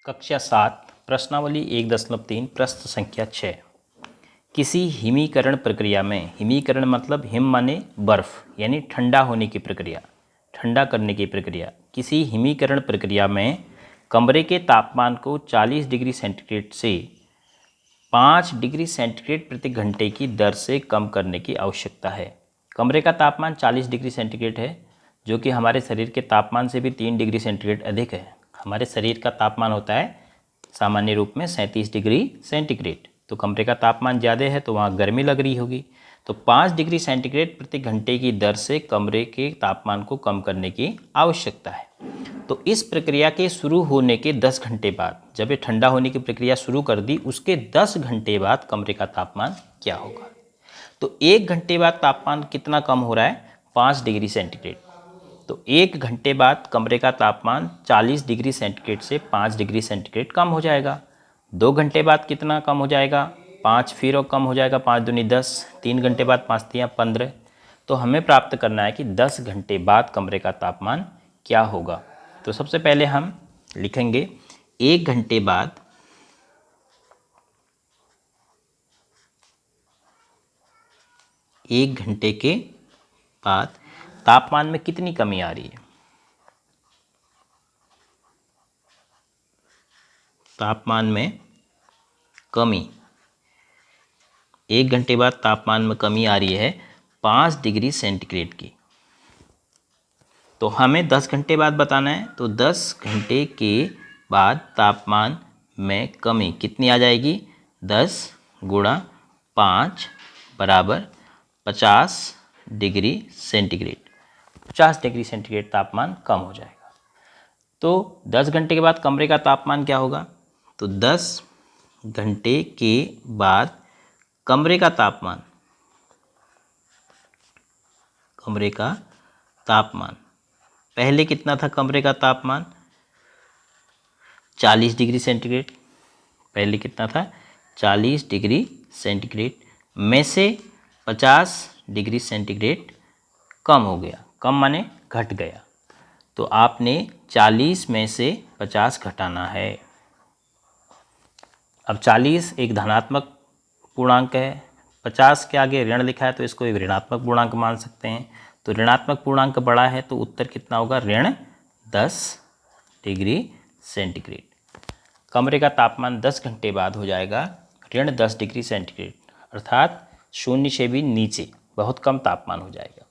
कक्षा 7 प्रश्नावली 1.3 प्रश्न संख्या 6। किसी हिमीकरण प्रक्रिया में, हिमीकरण मतलब हिम माने बर्फ़ यानी ठंडा होने की प्रक्रिया, ठंडा करने की प्रक्रिया। किसी हिमीकरण प्रक्रिया में कमरे के तापमान को 40 डिग्री सेंटीग्रेड से 5 डिग्री सेंटीग्रेड प्रति घंटे की दर से कम करने की आवश्यकता है। कमरे का तापमान 40 डिग्री सेंटीग्रेड है, जो कि हमारे शरीर के तापमान से भी 3 डिग्री सेंटीग्रेड अधिक है। हमारे शरीर का तापमान होता है सामान्य रूप में 37 डिग्री सेंटीग्रेड, तो कमरे का तापमान ज़्यादा है तो वहाँ गर्मी लग रही होगी। तो 5 डिग्री सेंटीग्रेड प्रति घंटे की दर से कमरे के तापमान को कम करने की आवश्यकता है। तो इस प्रक्रिया के शुरू होने के 10 घंटे बाद, जब ये ठंडा होने की प्रक्रिया शुरू कर दी, उसके 10 घंटे बाद कमरे का तापमान क्या होगा। तो 1 घंटे बाद तापमान कितना कम हो रहा है, 5 डिग्री सेंटीग्रेड। तो 1 घंटे बाद कमरे का तापमान 40 डिग्री सेंटीग्रेड से 5 डिग्री सेंटीग्रेड कम हो जाएगा। 2 घंटे बाद कितना कम हो जाएगा, 5 फिर और कम हो जाएगा, 5 दूनी 10, 3 घंटे बाद 5 तियाँ 15। तो हमें प्राप्त करना है कि 10 घंटे बाद कमरे का तापमान क्या होगा। तो सबसे पहले हम लिखेंगे 1 घंटे बाद 1 घंटे के बाद तापमान में कितनी कमी आ रही है। तापमान में कमी, 1 घंटे बाद तापमान में कमी आ रही है 5 डिग्री सेंटीग्रेड की। तो हमें 10 घंटे बाद बताना है, तो 10 घंटे के बाद तापमान में कमी कितनी आ जाएगी, 10 गुणा 5 बराबर 50 डिग्री सेंटीग्रेड। 50 डिग्री सेंटीग्रेड तापमान कम हो जाएगा। तो 10 घंटे के बाद कमरे का तापमान क्या होगा, तो 10 घंटे के बाद कमरे का तापमान, पहले कितना था कमरे का तापमान, 40 डिग्री सेंटीग्रेड। पहले कितना था, 40 डिग्री सेंटीग्रेड में से 50 डिग्री सेंटीग्रेड कम हो गया। कम माने घट गया। तो आपने 40 में से 50 घटाना है। अब 40 एक धनात्मक पूर्णांक है, 50 के आगे ऋण लिखा है तो इसको एक ऋणात्मक पूर्णांक मान सकते हैं। तो ऋणात्मक पूर्णांक बड़ा है तो उत्तर कितना होगा, ऋण 10 डिग्री सेंटीग्रेड। कमरे का तापमान 10 घंटे बाद हो जाएगा ऋण 10 डिग्री सेंटीग्रेड, अर्थात 0 से भी नीचे बहुत कम तापमान हो जाएगा।